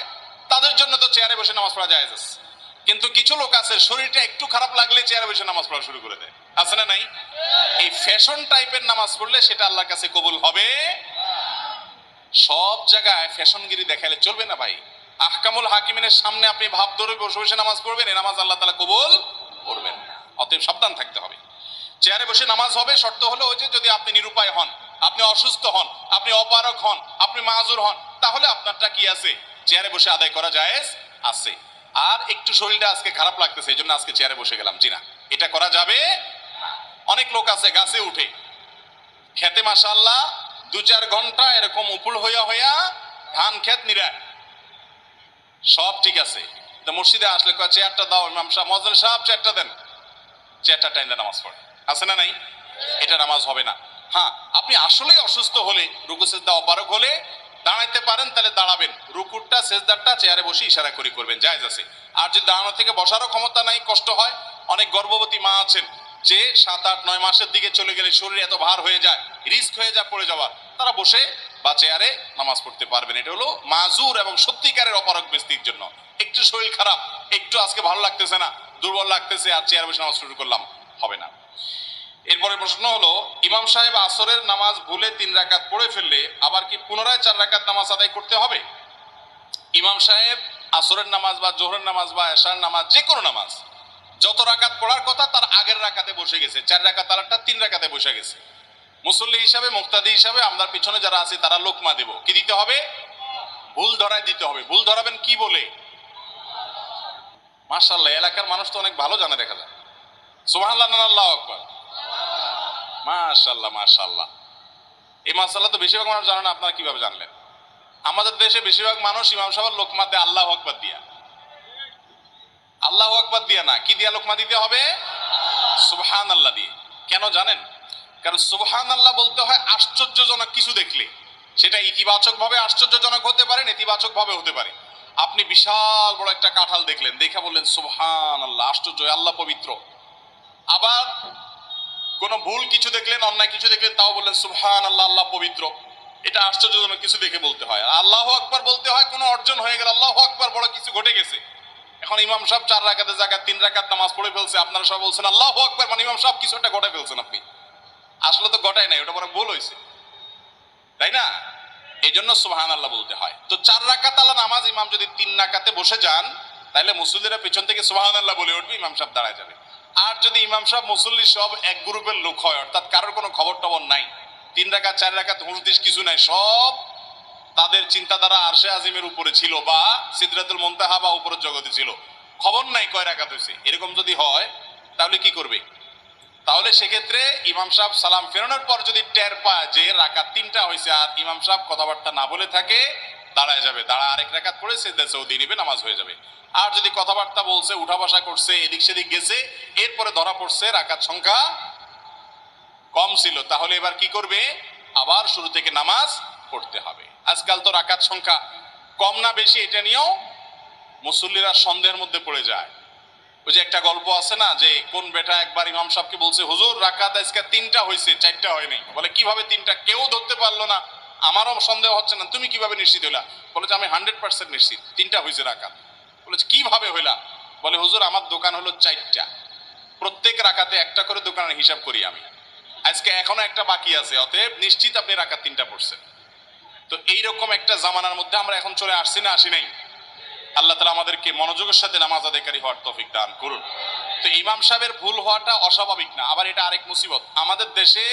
তাদের জন্য তো চেয়ারে বসে নামাজ পড়া জায়েজ আছে। কিন্তু কিছু লোক আছে শরীরটা একটু খারাপ লাগলে চেয়ারে বসে নামাজ পড়া শুরু করে দেয়, আছে না নাই? এই ফ্যাশন টাইপের নামাজ পড়লে সেটা আল্লাহর কাছে কবুল হবে। সব জায়গায় ফ্যাশনগিরি দেখালে চলবে না ভাই। আহকামুল হাকিমিনের সামনে আপনি ভাব ধরে বসে বসে নামাজ পড়বেন, এই নামাজ আল্লাহ তাআলা কবুল করবেন না। অতএব সাবধান থাকতে হবে। চেয়ারে বসে নামাজ হবে, শর্ত হলো ওই যে যদি আপনি নিরুপায় হন, আপনি অসুস্থ হন, আপনি অপারগ হন, আপনি মাযুর হন, তাহলে আপনারটা কি আছে, চেয়ারে বসে আদায় করা জায়েজ আছে। আর একটু শরীরটা আজকে খারাপ লাগতেছে এই জন্য আজকে চেয়ারে বসে গেলাম, জি না, এটা করা যাবে না। অনেক লোক আছে গাছে উঠে খেতে মাশাআল্লাহ 2-4 ঘন্টা এরকম উপুল হইয়া হইয়া ধান ক্ষেত নিরায়, সব ঠিক আছে। তো মসজিদে আসলে কয় চেয়ারটা দাও, ইমাম সাহেব মুয়াজ্জিন সাহেব চেয়ারটা দেন, চেয়ারটা টাইনা নামাজ পড়ে, আছে না নাই? এটা নামাজ হবে না। হ্যাঁ, আপনি আসলেই অসুস্থ হলে, রুকু সিজদা অপারগ হলে দাঁড়াইতে পারেন তাহলে দাঁড়াবেন, রুকুরটা সিজদারটা চেয়ারে বসে ইশারা করে করবেন, জায়েজ আছে। আর যদি দাঁড়ানো থেকে বসারও ক্ষমতা নাই, কষ্ট হয়, অনেক গর্ভবতী মা আছেন যে 7-8-9 মাসের দিকে চলে গেলে শরীর এত ভার হয়ে যায়, রিস্ক হয়ে যায় পড়ে যাওয়ার, তারা বসে বা চেয়ারে নামাজ পড়তে পারবেন। এটা হলো মাজুর এবং সত্যিকারের অপারগ ব্যক্তির জন্য। একটু শরীর খারাপ, একটু আজকে ভালো লাগতেছে না, দুর্বল লাগতেছে, আর চেয়ারে বসে নামাজ শুরু করলাম, হবে না। এরপরে প্রশ্ন হলো, ইমাম সাহেব আসরের নামাজ ভুলে 3 রাকাত পড়ে ফেললে আবার কি পুনরায় 4 রাকাত নামাজ আদায় করতে হবে? ইমাম সাহেব আসরের নামাজ বা জোহরের নামাজ বা এশার নামাজ, যে কোনো নামাজ যত রাকাত পড়ার কথা তার আগের রাকাতে বসে গেছে, 4 রাকাত আরেকটা 3 রাকাতে বসে গেছে, মুসল্লি হিসাবে মুক্তাদি হিসাবে আমরা পিছনে যারা আছি তারা লোকমা দেব, কি দিতে হবে? ভুল ধরায় দিতে হবে। ভুল ধরাবেন কি বলে? মাশাআল্লাহ, এলাকার মানুষ তো অনেক ভালো জানে, দেখা যায়। সুবহানাল্লাহ না আল্লাহু আকবার, মাশাআল্লাহ মাশাআল্লাহ। এই মাশাআল্লাহ তো বেশিরভাগ মানুষ জানে না, আপনারা কিভাবে জানলেন? আমাদের দেশে বেশিরভাগ মানুষ ইমাম সাহেবের লোকমা দেয় আল্লাহু আকবার দিয়া, আল্লাহু আকবার দিয়া না, কি দিয়া লোকমা দিতে হবে? সুবহানাল্লাহ দিয়ে। কেন জানেন? কারণ সুবহানাল্লাহ বলতে হয় আশ্চর্যজনক কিছু দেখলে, সেটা ইতিবাচক ভাবে আশ্চর্যজনক হতে পারে, নেতিবাচক ভাবে হতে পারে। আপনি বিশাল বড় একটা কাঁঠাল দেখলেন, দেখে বললেন সুবহানাল্লাহ, আশ্চর্য, আল্লাহ পবিত্র। আবার কোন ভুল কিছু দেখলেন, অন্যায় কিছু দেখলেন, তাও বললেন সুবহানাল্লাহ, আল্লাহ পবিত্র। এটা আশ্চর্যজনক কিছু দেখে বলতে হয়। আর আল্লাহু আকবার বলতে হয় কোনো অর্জন হয়ে গেল, আল্লাহু আকবার, বড় কিছু ঘটে গেছে। এখন ইমাম সাহেব 4 রাকাতের জায়গায় 3 রাকাত নামাজ পড়ে ফেলছে, আপনারা সব বলছেন আল্লাহু আকবার, মানে ইমাম সাহেব কিছু একটা ঘটে ফেলছেন। আপনি আসলে তো ঘটায় নাই, ওটা বড় ভুল হয়েছে, তাই না? এই জন্য সুবহানাল্লাহ বলতে হয়। তো 4 রাকাত আলা নামাজ ইমাম যদি 3 রাকাতে বসে যান, তাহলে মুসল্লিরা পেছন থেকে সুবহানাল্লাহ বলে উঠবে, ইমাম সাহেব দাঁড়ায় যাবে। আর যদি ইমাম সাহেব মুসল্লি সব এক গ্রুপের লোক হয়, অর্থাৎ কারোর কোনো খবর টবর নাই, 3 রাকাত 4 রাকাত হুঁশ কিছু নাই, সব তাদের চিন্তাধারা আরশে আজিমের উপরে ছিল বা সিদরাতুল মুনতাহা বা উপরের জগতে ছিল, খবর নাই কয় রাকাত হয়েছে, এরকম যদি হয় তাহলে কি করবে? তাহলে সেক্ষেত্রে ইমাম সাহেব সালাম ফেরানোর পর যদি টের পায় যে রাকাত 3টা হয়েছে আর ইমাম সাহেব কথাবার্তা না বলে থাকে, দাঁড়ায় যাবে, দাঁড়া আরেক রাকাত পড়ে সিজদা সৌদি নিবে, নামাজ হয়ে যাবে। আর যদি কথাবার্তা বলছে, উঠা বসা করছে, এদিক সেদিক গেছে, এরপরে ধরা পড়ছে রাকাত সংখ্যা কম ছিল, তাহলে এবার কি করবে? আবার শুরু থেকে নামাজ পড়তে হবে। আজকাল তো রাকাত সংখ্যা কম না বেশি এটা নিয়েও মুসল্লিরা সন্দেহের মধ্যে পড়ে যায়। ওই যে একটা গল্প আছে না, যে কোন বেটা একবার ইমাম সাহেবকে বলছে, হুজুর রাকাত আজকে 3টা হয়েছে, 4টা হয় নাই। বলে কিভাবে 3টা? কেউ ধরতে পারলো না, আমারও সন্দেহ হচ্ছে না, তুমি কিভাবে নিশ্চিত হইলা? বলে যে আমি 100% নিশ্চিত 3টা হয়েছে রাকাত। বলে কিভাবে হইলা? বলে হুজুর আমার দোকান হলো 4টা, প্রত্যেক রাকাতে একটা করে দোকানের হিসাব করি আমি, আজকে এখনো একটা বাকি আছে, অতএব নিশ্চিত আপনি রাকাত 3টা পড়ছেন। তো এইরকম একটা জামানার মধ্যে আমরা এখন চলে আসছি না আসি নাই? আল্লাহ তাআলা আমাদেরকে মনোযোগের সাথে নামাজ আদায়কারী হওয়ার তৌফিক দান করুন। তো ইমাম সাহেবের ভুল হওয়াটা অস্বাভাবিক না। আবার এটা আরেক মুসিবত, আমাদের দেশে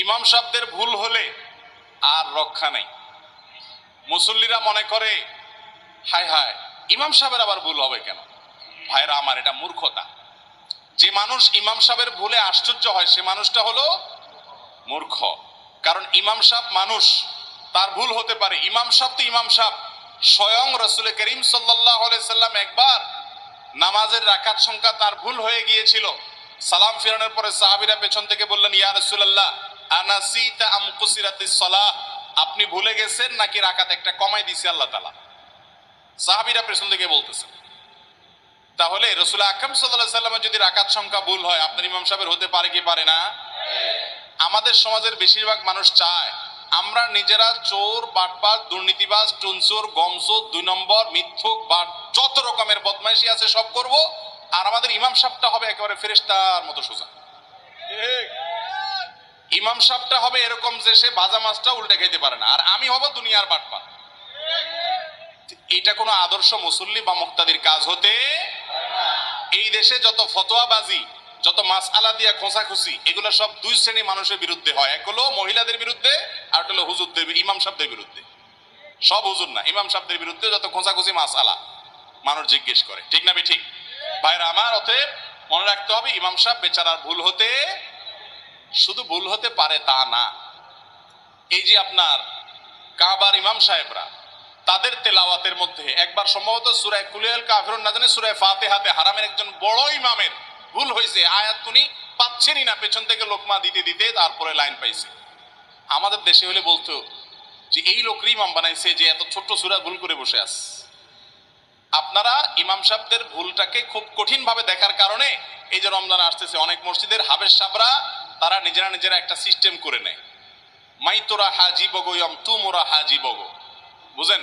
ইমাম সাহেবদের ভুল হলে আর রক্ষা নেই। মুসল্লিরা মনে করে হায় হায় ইমাম সাহেবের আবার ভুল হবে কেন? ভাইরা আমার, এটা মূর্খতা। যে মানুষ ইমাম সাহেবের ভুলে আশ্চর্য হয় সে মানুষটা হলো মূর্খ। কারণ ইমাম সাহেব মানুষ, তার ভুল হতে পারে। ইমাম সাহেব তো ইমাম সাহেব। স্বয়ং রাসূল করিম সাল্লাল্লাহু আলাইহি সাল্লাম একবার নামাজের রাকাত সংখ্যা তার ভুল হয়ে গিয়েছিল, সালাম ফেরানোর পরে সাহাবীরা পেছন থেকে বললেন, ইয়া রাসূলুল্লাহ আনাসিতা আম কুসিরাতিস সালাহ, আপনি ভুলে গেছেন নাকি রাকাত একটা কমাই দিছে আল্লাহ তাআলা? সাহাবীরা পেছন থেকে বলতেছেন। তাহলে রাসূল আকরাম সাল্লাল্লাহু আলাইহি ওয়াসাল্লামের যদি রাকাত সংখ্যা ভুল হয় আপনার ইমাম সাহেবের হতে পারে কি পারে না? আমাদের সমাজের বেশিরভাগ মানুষ চায় আমরা নিজেরা চোর, বাটপার, দুর্নীতিবাজ, টুনচোর, গমচোর, 2 নম্বর, মিথ্যুক বা যত রকমের বদমাইশি আছে সব করব, আর আমাদের ইমাম সাহেবটা হবে একেবারে ফেরেশতার মতো সোজা। ইমাম সাহেবটা হবে এরকম যে সে ভাজা মাছটা উল্টে খেতে পারে না, আর আমি হব দুনিয়ার বাটপার। এটা কোনো আদর্শ মুসল্লি বা মুক্তাদির কাজ হতে। এই দেশে যত ফতোয়াবাজি, যত মাসআলা দিয়া খোঁচাখুচি, এগুলো সব 2 শ্রেণী মানুষের বিরুদ্ধে হয়। এক হলো মহিলাদের বিরুদ্ধে, আর একটা হলো হুজুরদের, ইমাম সাহেবদের বিরুদ্ধে। সব হুজুর না, ইমাম সাহেবদের বিরুদ্ধে যত খোঁচাখুচি মাসআলা মানুষ জিজ্ঞেস করে, ঠিক না ঠিক? ভাইরা আমার, অতএব মনে রাখতে হবে ইমাম সাহেব বেচারার ভুল হতে, শুধু ভুল হতে পারে তা না। এই যে আপনার কাবার ইমাম সাহেবরা, তাদের তেলাওয়াতের মধ্যে একবার সম্ভবত সূরা কুল আল কাফিরুন না জানি সূরা ফাতিহাতে হারামের একজন বড় ইমামের ভুল হয়েছে, আয়াত উনি পাচ্ছেনই না, পেছন থেকে লোকমা দিতে দিতে তারপরে লাইন পাইছে। আমাদের দেশে হলে বলতো যে এই লোকরই ইমাম বানাইছে যে এত ছোট্ট সূরা ভুল করে বসে আছে। আপনারা ইমাম সাহেবদের ভুলটাকে খুব কঠিন ভাবে দেখার কারণে এই যে রমজান আসতেছে, অনেক মসজিদের হাফেজ সাহেবরা তারা নিজেরা একটা সিস্টেম করে নেয়, মাইতোরা হাজি বগো ইয়ম তুমোরা হাজি বগো। বুঝেন?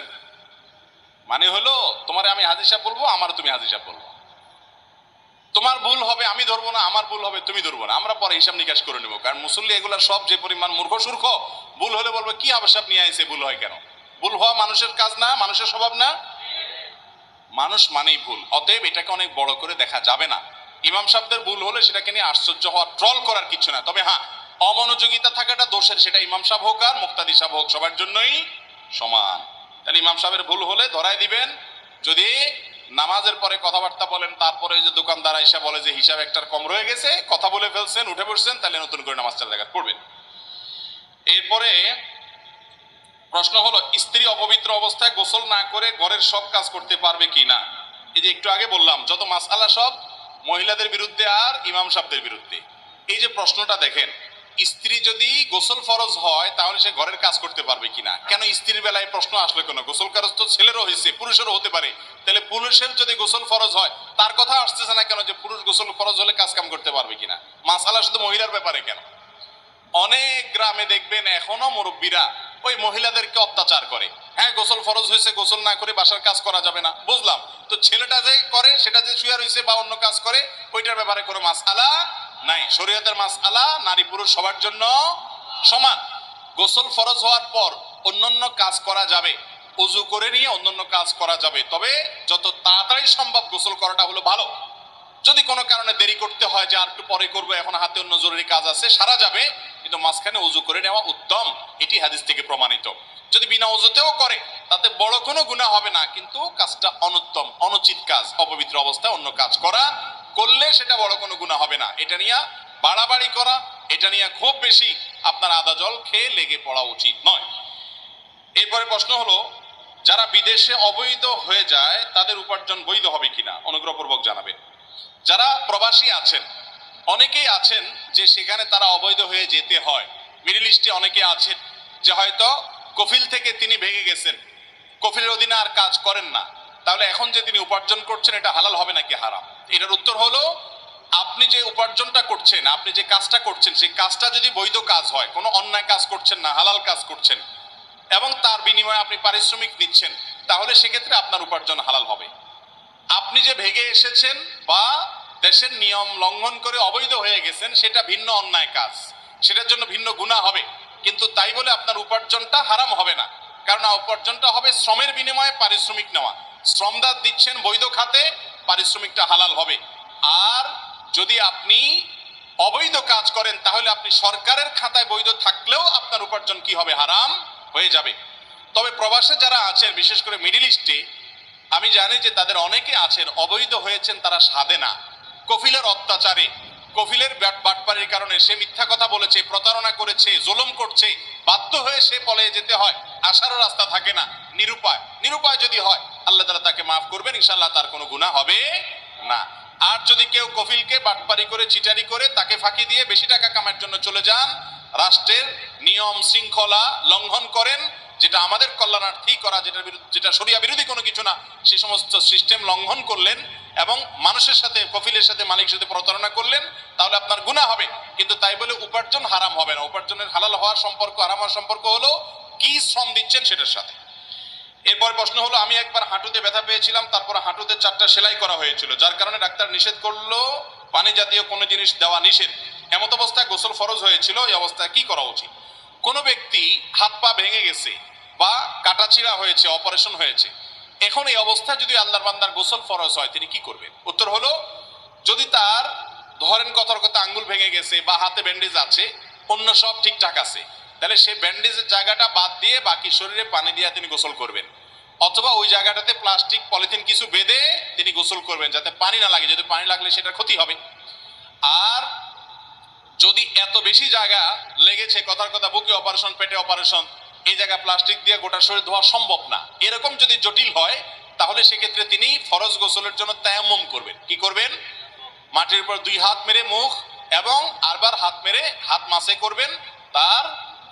মানে হলো তোমারে আমি হাজি সাহেব বলবো, আমার তুমি হাজি সাহেব বলবো। তোমার ভুল হবে আমি ধরবো না, আমার ভুল হবে তুমি ধরবো না, আমরা পরে হিসাব নিকাশ করে নেবো। কারণ মুসল্লি এগুলা সব যে পরিমাণ মূর্খ সূর্খ, ভুল হলে বলবে কি আবশ্যক নিয়ে আইছে, ভুল হয় কেন? ভুল হওয়া মানুষের কাজ না, মানুষের স্বভাব না, মানুষ মানেই ভুল। অতএব এটাকে অনেক বড় করে দেখা যাবে না। ইমাম সাহেবদের ভুল হলে সেটাকে নিয়ে আশ্চর্য হওয়া, ট্রল করার কিছু না। তবে হ্যাঁ, অমনোযোগিতা থাকাটা দোষের, সেটা ইমাম সাহেব হোক আর মুক্তাদি সাহেব হোক, সবার জন্যই সমান। তাহলে ইমাম সাহেবের ভুল হলে ধরাই দিবেন। যদি নামাজের পরে কথাবার্তা বলেন, তারপরে যে দোকানদার আইসা বলে যে হিসাব একটার কম রয়ে গেছে, কথা বলে ফেলছেন, উঠে পড়ছেন, তাহলে নতুন করে নামাজ চার জায়গা পড়বেন। এরপরে প্রশ্ন হলো, স্ত্রী অপবিত্র অবস্থায় গোসল না করে ঘরের সব কাজ করতে পারবে কি না? এই যে একটু আগে বললাম, যত মাসআলা সব মহিলাদের বিরুদ্ধে আর ইমাম সাহেবদের বিরুদ্ধে। এই যে প্রশ্নটা দেখেন, স্ত্রী যদি গোসল ফরজ হয় তাহলে সে ঘরের কাজ করতে পারবে কিনা? কেন স্ত্রীর বেলায় প্রশ্ন আসলো কেন? গোসল কাজ তো ছেলেরও হয়েছে, পুরুষেরও হতে পারে। তাহলে পুরুষের যদি গোসল ফরজ হয় তার কথা আসতেছে না কেন যে পুরুষ গোসল ফরজ হলে কাজ কাম করতে পারবে কিনা? মাসআলা শুধু মহিলার ব্যাপারে কেন? অনেক গ্রামে দেখবেন এখনো মুরব্বীরা ওই মহিলাদেরকে অত্যাচার করে। হ্যাঁ, গোসল ফরজ হয়েছে, গোসল না করে বাসার কাজ করা যাবে না, বুঝলাম। তো ছেলেটা যে করে, সেটা যে শুয়ে রয়েছে বা অন্য কাজ করে, ওইটার ব্যাপারে কোনো মাসআলা নাই। শরীয়তের মাসআলা নারী পুরুষ সবার জন্য সমান। গোসল ফরজ হওয়ার পর অন্যান্য কাজ করা যাবে, ওযু করে নিয়ে অন্যান্য কাজ করা যাবে, তবে যত তাড়াতাড়ি সম্ভব গোসল করাটা হলো ভালো। যদি কোনো কারণে দেরি করতে হয় যে আর একটু পরে করবো, এখন হাতে অন্য জরুরি কাজ আছে, সারা যাবে, কিন্তু মাঝখানে ওযু করে নেওয়া উত্তম, এটি হাদিস থেকে প্রমাণিত। যদি বিনা ওযুতেও করে তাতে বড় কোনো গুনাহ হবে না, কিন্তু কাজটা অনুত্তম, অনুচিত কাজ, অপবিত্র অবস্থায় অন্য কাজ করা, করলে সেটা বড় কোনো গুনাহ হবে না। এটা নিয়ে বাড়াবাড়ি করা, এটা নিয়ে খুব বেশি আপনার আদা জল খেয়ে লেগে পড়া উচিত নয়। এরপরে প্রশ্ন হলো, যারা বিদেশে অবৈধ হয়ে যায় তাদের উপার্জন বৈধ হবে কিনা? অনুগ্রহপূর্বক জানাবেন। যারা প্রবাসী আছেন, অনেকেই আছেন যে সেখানে তারা অবৈধ হয়ে যেতে হয়। মিডল ইস্টে অনেকে আছেন যে হয়তো কফিল থেকে তিনি ভেঙে গেছেন, কফিলের অধীনে আর কাজ করেন না, তাহলে এখন যে তিনি উপার্জন করছেন এটা হালাল হবে নাকি হারাম? এটার উত্তর হলো, আপনি যে উপার্জনটা করছেন, আপনি যে কাজটা করছেন, সেই কাজটা যদি বৈধ কাজ হয়, কোনো অন্যায় কাজ করছেন না, হালাল কাজ করছেন, এবং তার বিনিময়ে আপনি পারিশ্রমিক নিচ্ছেন, তাহলে সেক্ষেত্রে আপনার উপার্জন হালাল হবে। আপনি যে ভেগে এসেছেন বা দেশের নিয়ম লঙ্ঘন করে অবৈধ হয়ে গেছেন, সেটা ভিন্ন অন্যায় কাজ, সেটার জন্য ভিন্ন গুনাহ হবে, কিন্তু তাই বলে আপনার উপার্জনটা হারাম হবে না। কারণ উপার্জনটা হবে শ্রমের বিনিময়ে পারিশ্রমিক নেওয়া, শ্রমদান দিচ্ছেন বৈধ খাতে, পারিশ্রমিকটা হালাল হবে। আর যদি আপনি অবৈধ কাজ করেন তাহলে আপনি সরকারের খাতায় বৈধ থাকলেও আপনার উপার্জন কি হবে? হারাম হয়ে যাবে। তবে প্রবাসে যারা আছেন, বিশেষ করে মিডল ইস্টে, আমি জানি যে তাদের অনেকে আছেন অবৈধ হয়েছেন, তারা সাধে না, কফিলের অত্যাচারে, কফিলের বাটপাড়ির কারণে সে মিথ্যা কথা বলেছে, প্রতারণা করেছে, জুলুম করছে, বাধ্য হয়ে সে পলায়ে যেতে হয়, আসারও রাস্তা থাকে না, নিরুপায়। নিরুপায় যদি হয়, আল্লাহ তাআলা তাকে মাফ করবেন, ইনশাআল্লাহ তার কোনো গুনাহ হবে না। আর যদি কেউ কফিলকে বাটপারি করে চিটারি করে তাকে ফাঁকি দিয়ে বেশি টাকা কামানোর জন্য চলে যান, রাষ্ট্রের নিয়ম শৃঙ্খলা লঙ্ঘন করেন, যেটা আমাদের কল্যাণার্থী করা, যেটা শরিয়া বিরোধী কোনো কিছু না, সে সমস্ত সিস্টেম লঙ্ঘন করলেন এবং মানুষের সাথে, কফিলের সাথে, মালিকের সাথে প্রতারণা করলেন, তাহলে আপনার গুনাহ হবে। কিন্তু তাই বলে উপার্জন হারাম হবে না। উপার্জনের হালাল হওয়ার সম্পর্ক, হারাম হওয়ার সম্পর্ক হলো কি শ্রম দিচ্ছেন সেটার সাথে। এরপর প্রশ্ন হলো, আমি একবার হাঁটুতে ব্যথা পেয়েছিলাম, তারপর হাঁটুতে 4টা সেলাই করা হয়েছিল, যার কারণে ডাক্তার নিষেধ করলো পানি জাতীয় কোনো জিনিস দেওয়া নিষেধ। এমত অবস্থায় গোসল ফরজ হয়েছিল, এই অবস্থায় কি করা উচিত? কোনো ব্যক্তি হাত পা ভেঙে গেছে বা কাটাছিড়া হয়েছে, অপারেশন হয়েছে, এখন এই অবস্থায় যদি আল্লাহর বান্দার গোসল ফরজ হয়, তিনি কি করবেন? উত্তর হলো, যদি তার ধরেন কথার কথা আঙ্গুল ভেঙে গেছে বা হাতে ব্যান্ডেজ আছে, অন্য সব ঠিকঠাক আছে, তাহলে সেই ব্যান্ডেজের জায়গাটা বাদ দিয়ে বাকি শরীরে পানি দিয়ে তিনি গোসল করবেন। অথবা ওই জায়গাটাতে প্লাস্টিক পলিথিন কিছু বেঁধে তিনি গোসল করবেন, যাতে পানি না লাগে। যদি পানি লাগলে সেটা ক্ষতি হবে। আর যদি এত বেশি জায়গা লেগেছে, কথার কথা বুকে অপারেশন, পেটে অপারেশন, এই জায়গা প্লাস্টিক দিয়ে গোটা শরীর ধোয়া সম্ভব না, এরকম যদি জটিল হয়, তাহলে সেক্ষেত্রে তিনি ফরজ গোসলের জন্য তায়াম্মুম করবেন। কি করবেন? মাটির উপর 2 হাত মেরে মুখ এবং আরবার হাত মেরে হাত মাসে করবেন, তার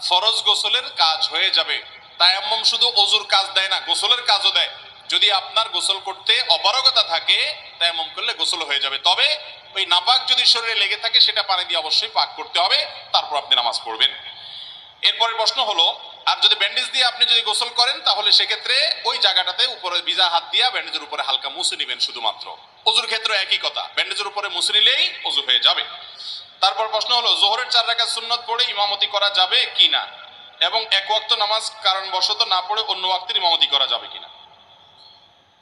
ফরজ গোসলের কাজ হয়ে যাবে। তায়াম্মুম শুধু ওযুর কাজ দেয় না, গোসলের কাজও দেয়। যদি আপনার গোসল করতে অপারগতা থাকে, তায়াম্মুম করলে গোসল হয়ে যাবে। তবে ওই নাপাক যদি শরীরে লেগে থাকে, সেটা পানি দিয়ে অবশ্যই পাক করতে হবে, তারপর আপনি নামাজ পড়বেন। এরপরের প্রশ্ন হলো, আর যদি ব্যান্ডেজ দিয়ে আপনি যদি গোসল করেন, তাহলে সেক্ষেত্রে ওই জায়গাটাতে উপরে ভিজা হাত দিয়ে ব্যান্ডেজের উপরে হালকা মুছে নেবেন শুধুমাত্র। ওযুর ক্ষেত্রে একই কথা, ব্যান্ডেজের উপরে মুছে নিলেই ওযু হয়ে যাবে। তারপর প্রশ্ন হলো, যোহরের 4 রাকাত সুন্নত পড়ে ইমামতি করা যাবে কিনা, এবং এক ওয়াক্ত নামাজ কারণবশত না পড়ে অন্য ওয়াক্তের ইমামতি করা যাবে কিনা?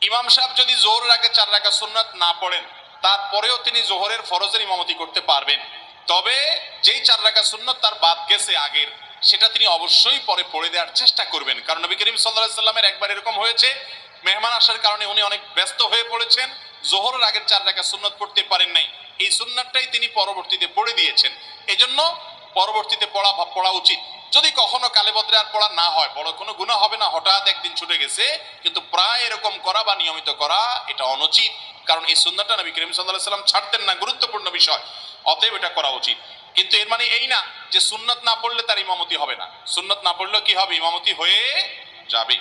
ইমাম সাহেব যদি যোহরের আগে 4 রাকাত সুন্নাত না পড়েন, তারপরেও তিনি যোহরের ফরজের ইমামতি করতে পারবেন। তবে যেই 4 রাকাত সুন্নাত তার বাদ গেছে আগের, সেটা তিনি অবশ্যই পরে পড়ে দেওয়ার চেষ্টা করবেন। কারণ নবী করিম সাল্লাল্লাহু আলাইহি সাল্লামের একবার এরকম হয়েছে, মেহমান আসার কারণে উনি অনেক ব্যস্ত হয়ে পড়েছেন, যোহরের আগের 4 রাকাত সুন্নাত পড়তে পারেন নাই। এই সুন্নাতটাই তিনি পরবর্তীতে পড়ে দিয়েছেন। এজন্য পরবর্তীতে পড়া উচিত। যদি কখনো কালে বদরে আর পড়া না হয়, বড় কোনো গুনাহ হবে না, হঠাৎ একদিন ছুটে গেছে, কিন্তু প্রায় এরকম করা বা নিয়মিত করা এটা অনুচিত। কারণ এই সুন্নাতটা নবী করিম সাল্লাল্লাহু আলাইহি সাল্লাম ছাড়তেন না, গুরুত্বপূর্ণ বিষয়, অতএব এটা করা উচিত। কিন্তু এর মানে এই না যে সুন্নাত না পড়লে তার ইমামতি হবে না। সুন্নাত না পড়লেও কি হবে? ইমামতি হয়ে যাবে।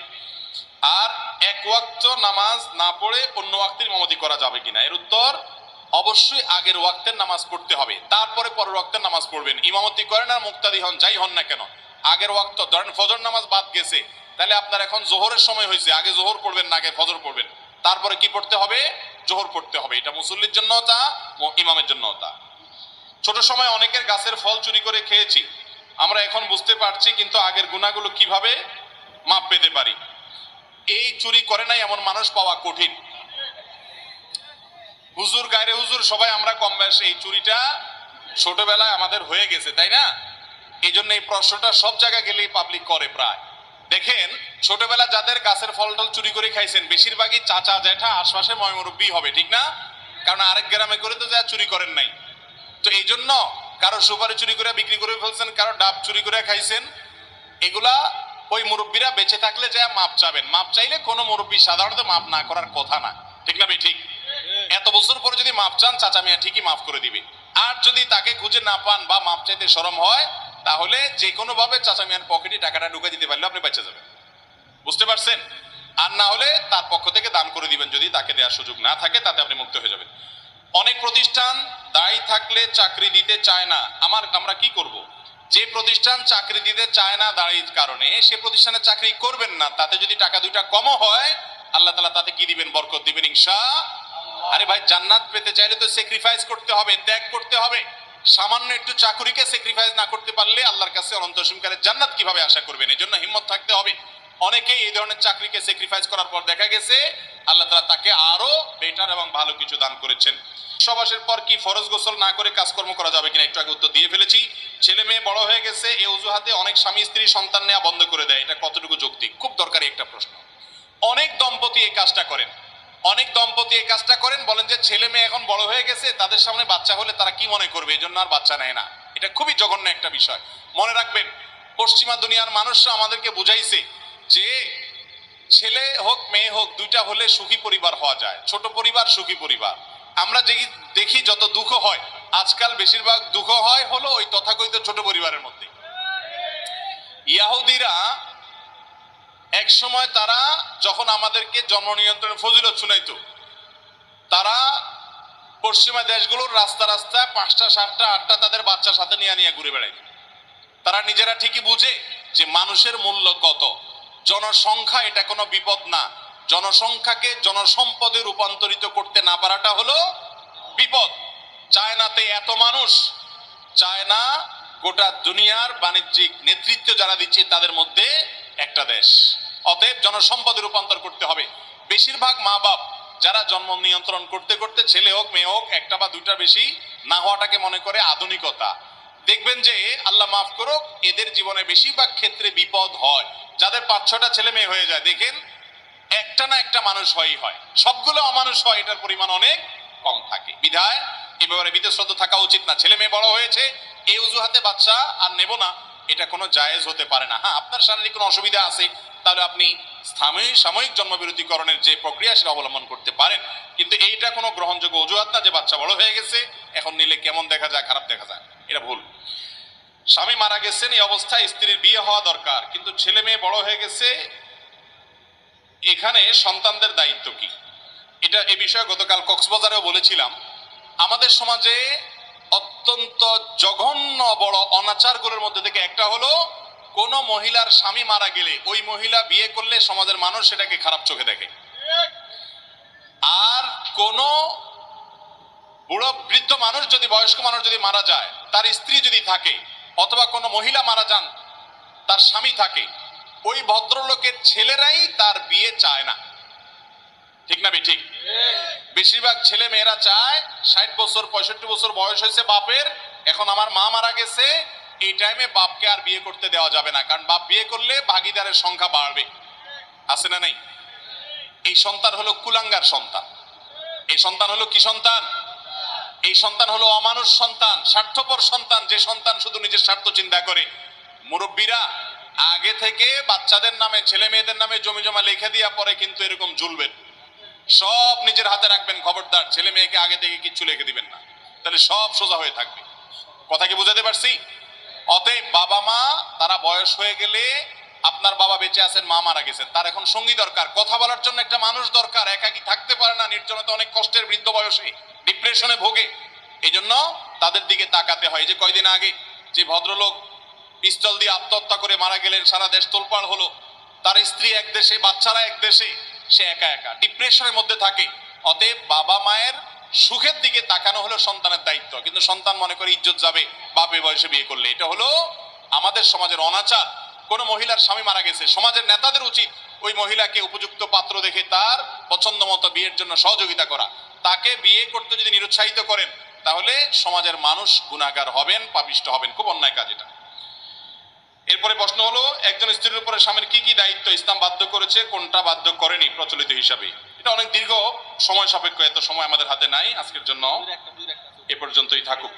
আর এক ওয়াক্ত নামাজ না পড়ে অন্য ওয়াক্তের ইমামতি করা যাবে কিনা, এর উত্তর অবশ্যই আগের ওয়াক্তের নামাজ পড়তে হবে, তারপরে পরের ওয়াক্তের নামাজ পড়বেন। ইমামতি করেন আর মুক্তাদি হন, যাই হন না কেন, আগের ওয়াক্ত, ধরেন ফজর নামাজ বাদ গেছে, তাহলে আপনার এখন জোহরের সময় হয়েছে, আগে জোহর পড়বেন না আগে ফজর পড়বেন, তারপরে কি পড়তে হবে? জোহর পড়তে হবে। এটা মুসল্লির জন্য তা, ইমামের জন্য তা। ছোট সময় অনেকের গাছের ফল চুরি করে খেয়েছি, আমরা এখন বুঝতে পারছি, কিন্তু আগের গুনাহগুলো কিভাবে মাপ পেতে পারি? এই চুরি করে নাই এমন মানুষ পাওয়া কঠিন। হুজুর, গায়রে হুজুর, সবাই আমরা কম বয়সে এই চুরিটা ছোটবেলায় আমাদের হয়ে গেছে, তাই না? এই জন্য এই প্রশ্নটা সব জায়গায় গেলেই পাবলিক করে প্রায়। দেখেন, ছোটবেলা যাদের গাছের ফল টল চুরি করে খাইছেন, বেশিরভাগই চাচা জ্যাঠা আশপাশে ময়মুরব্বী হবে, ঠিক না? কারণ আরেক গ্রামে করে তো যা চুরি করেন নাই। তো এই জন্য কারো সুপারি চুরি করে বিক্রি করে ফেলছেন, কারো ডাব চুরি করে খাইছেন, এগুলা ওই মুরব্বীরা বেঁচে থাকলে যা মাপ চাবেন। মাপ চাইলে কোনো মুরব্বী সাধারণত মাপ না করার কথা না, ঠিক না? ঠিক। এত বছর পরে যদি মাপ চান, চাচা মিয়া ঠিকই মাফ করে দিবে। আর যদি তাকে খুঁজে না পান বা মাপ চাইতে শরম হয়, তাহলে যে কোনো ভাবে চাচা মিয়ার পকেটে টাকাটা ঢুকে দিতে পারলে আপনি বেঁচে যাবেন। বুঝতে পারছেন? আর না হলে তার পক্ষ থেকে দান করে দিবেন, যদি তাকে দেওয়ার সুযোগ না থাকে, তাতে আপনি মুক্ত হয়ে যাবেন। অনেক প্রতিষ্ঠান দায়ী থাকলে চাকরি দিতে চায় না, আমরা কি করব? যে প্রতিষ্ঠান চাকরি দিতে চায় না দায়ীর কারণে, সে প্রতিষ্ঠানে চাকরি করবেন না। তাতে যদি টাকা দুইটা কমও হয়, আল্লাহ তাআলা তাতে কি দিবেন? বরকত দিবেন ইনশাআল্লাহ। আরে ভাই, জান্নাত পেতে চাইলে তো স্যাক্রিফাইস করতে হবে, ত্যাগ করতে হবে। সামান্য একটু চাকুরিকে স্যাক্রিফাইস না করতে পারলে আল্লাহর কাছে অনন্ত অসীমকালের জান্নাত কিভাবে আশা করবেন? এই জন্য হিম্মত থাকতে হবে। অনেকেই এই ধরনের চাকরিকে স্যাক্রিফাইস করার পর দেখা গেছে আল্লাহ তাআলা তাকে আরো বেটার এবং ভালো কিছু দান করেছেন। সবাসের পর কি ফরজ গোসল না করে কাজকর্ম করা যাবে কিনা, একটু আগে উত্তর দিয়ে ফেলেছি। ছেলে মেয়ে বড় হয়ে গেছে, এই অজুহাতে অনেক স্বামী স্ত্রী সন্তান নেওয়া বন্ধ করে দেয়। এটা কতটুকু যৌক্তিক? খুব দরকারি একটা প্রশ্ন। অনেক দম্পতি এই কাজটা করেন, বলেন যে ছেলে মেয়ে এখন বড় হয়ে গেছে, তাদের সামনে বাচ্চা হলে তারা কি মনে করবে, এই জন্য আর বাচ্চা নেয় না। এটা খুবই জঘন্য একটা বিষয়। মনে রাখবেন, পশ্চিমা দুনিয়ার মানুষরা আমাদেরকে বুঝাইছে যে ছেলে হোক মেয়ে হোক, দুইটা হলে সুখী পরিবার হওয়া যায়, ছোট পরিবার সুখী পরিবার। আমরা যে দেখি যত দুঃখ হয়, আজকাল বেশিরভাগ দুঃখ হয় হলো ওই তথাকথিত ছোট পরিবারের মধ্যে। ইয়াহুদিরা এক সময় তারা যখন আমাদেরকে জন্ম নিয়ন্ত্রণের ফজিলত শুনাইতো, তারা পশ্চিমা দেশগুলোর রাস্তা রাস্তায় 5টা 7টা 8টা তাদের বাচ্চা সাথে নিয়ে নিয়ে ঘুরে বেড়াইত। তারা নিজেরা ঠিকই বুঝে যে মানুষের মূল্য কত, জনসংখ্যা এটা কোনো বিপদ না, জনসংখ্যাকে জনসম্পদে রূপান্তরিত করতে না পারাটা হলো বিপদ। চায়নাতে এত মানুষ, চায়না গোটা দুনিয়ার বাণিজ্যিক নেতৃত্ব যারা দিচ্ছে তাদের মধ্যে একটা দেশ। অতএব জনসম্পদে রূপান্তর করতে হবে। বেশিরভাগ মা বাপ যারা জন্ম নিয়ন্ত্রণ করতে করতে ছেলে হোক মেয়ে হোক একটা বা দুইটা বেশি না হওয়াটাকে মনে করে আধুনিকতা, দেখবেন যে আল্লাহ মাফ করুক এদের জীবনে বেশিরভাগ ক্ষেত্রে বিপদ হয়। যাদের 5-6টা ছেলে মেয়ে হয়ে যায় দেখেন একটা না একটা মানুষ হয়, সবগুলো অমানুষ হয়, এটার পরিমাণ অনেক কম থাকে। বিধায় এ ব্যাপারে বিতশ্রদ্ধ থাকা উচিত না। ছেলে মেয়ে বড় হয়েছে এই অজুহাতে বাচ্চা আর নেব না, এটা কোনো জায়েজ হতে পারে না। হ্যাঁ, আপনার শারীরিক কোনো অসুবিধা আছে তাহলে আপনি সাময়িক জন্মবিরতিকরণের যে প্রক্রিয়া সেটা অবলম্বন করতে পারেন, কিন্তু এইটা কোনো গ্রহণযোগ্য অজুহাত না যে বাচ্চা বড় হয়ে গেছে এখন নিলে কেমন দেখা যায়, খারাপ দেখা যায়, এটা ভুল। স্বামী মারা গেছেন, এই অবস্থায় স্ত্রীর বিয়ে হওয়া দরকার, কিন্তু ছেলে মেয়ে বড় হয়ে গেছে, এখানে সন্তানদের দায়িত্ব কি? এটা এ বিষয়ে গতকাল কক্সবাজারেও বলেছিলাম। আমাদের সমাজে অত্যন্ত জঘন্য বড় অনাচারগুলোর মধ্যে থেকে একটা হলো কোন মহিলার স্বামী মারা গেলে ওই মহিলা বিয়ে করলে সমাজের মানুষ সেটাকে খারাপ চোখে দেখে। আর কোন বুড়ো বৃদ্ধ মানুষ যদি, বয়স্ক মানুষ যদি মারা যায়, তার স্ত্রী যদি থাকে অথবা কোনো মহিলা মারা যান তার স্বামী থাকে, ওই ভদ্রলোকের ছেলেরাই তার বিয়ে চায় না। ঠিক না ঠিক? বেশিরভাগ ছেলে মেয়েরা চায় 60 বছর 65 বছর বয়স হয়েছে বাপের, এখন আমার মা মারা গেছে, এই টাইমে বাপকে আর বিয়ে করতে দেওয়া যাবে না, কারণ বাপ বিয়ে করলে ভাগিদারের সংখ্যা বাড়বে। আছে না নাই? এই সন্তান হলো কুলাঙ্গার সন্তান। এই সন্তান হলো কি সন্তান? এই সন্তান হলো অমানুষ সন্তান, স্বার্থপর সন্তান, যে সন্তান শুধু নিজের স্বার্থ চিন্তা করে। মুরব্বীরা আগে থেকে বাচ্চাদের নামে, ছেলে মেয়েদের নামে জমি জমা লিখে দিয়া পরে কিন্তু এরকম ঝুলবেন, সব নিজের হাতে রাখবেন। খবরদার ছেলে মেয়েকে আগে থেকে কিচ্ছু লিখে দিবেন না, তাহলে সব সোজা হয়ে থাকবে। কথা কি বুঝাতে পারছি? অতএব বাবা মা তারা বয়স হয়ে গেলে, আপনার বাবা বেঁচে আছেন, মা মারা গেছেন, তার এখন সঙ্গী দরকার, কথা বলার জন্য একটা মানুষ দরকার। একাকী থাকতে পারে না, নির্জনতা অনেক কষ্টের, বৃদ্ধ বয়সে ডিপ্রেশনে ভোগে, এই জন্য তাদের দিকে তাকাতে হয়। যে কয়দিন আগে যে ভদ্রলোক পিস্তল দিয়ে আত্মহত্যা করে মারা গেলেন, সারা দেশ তোলপাড় হলো, তার স্ত্রী এক দেশে, বাচ্চারা এক দেশে, সে একা একা ডিপ্রেশনের মধ্যে থাকে। অতএব বাবা মায়ের সুখের দিকে তাকানো হলো সন্তানের দায়িত্ব, কিন্তু সন্তান মনে করে ইজ্জত যাবে বাপে বয়সে বিয়ে করলে। এটা হলো আমাদের সমাজের অনাচার। কোন মহিলার স্বামী মারা গেছে, সমাজের নেতাদের উচিত ওই মহিলাকে উপযুক্ত পাত্র দেখে তার পছন্দ মতো বিয়ের জন্য সহযোগিতা করা। তাকে বিয়ে করতে যদি নিরুৎসাহিত করেন তাহলে সমাজের মানুষ গুনাহগার হবেন, পাপিষ্ট হবেন, খুব অন্যায় কাজ এটা। এরপরে প্রশ্ন হলো, একজন স্ত্রীর উপরে স্বামীর কি কি দায়িত্ব ইসলাম বাধ্য করেছে, কোনটা বাধ্য করেনি প্রচলিত হিসাবে? এটা অনেক দীর্ঘ সময় সাপেক্ষ, এত সময় আমাদের হাতে নাই, আজকের জন্য এ পর্যন্তই থাকুক।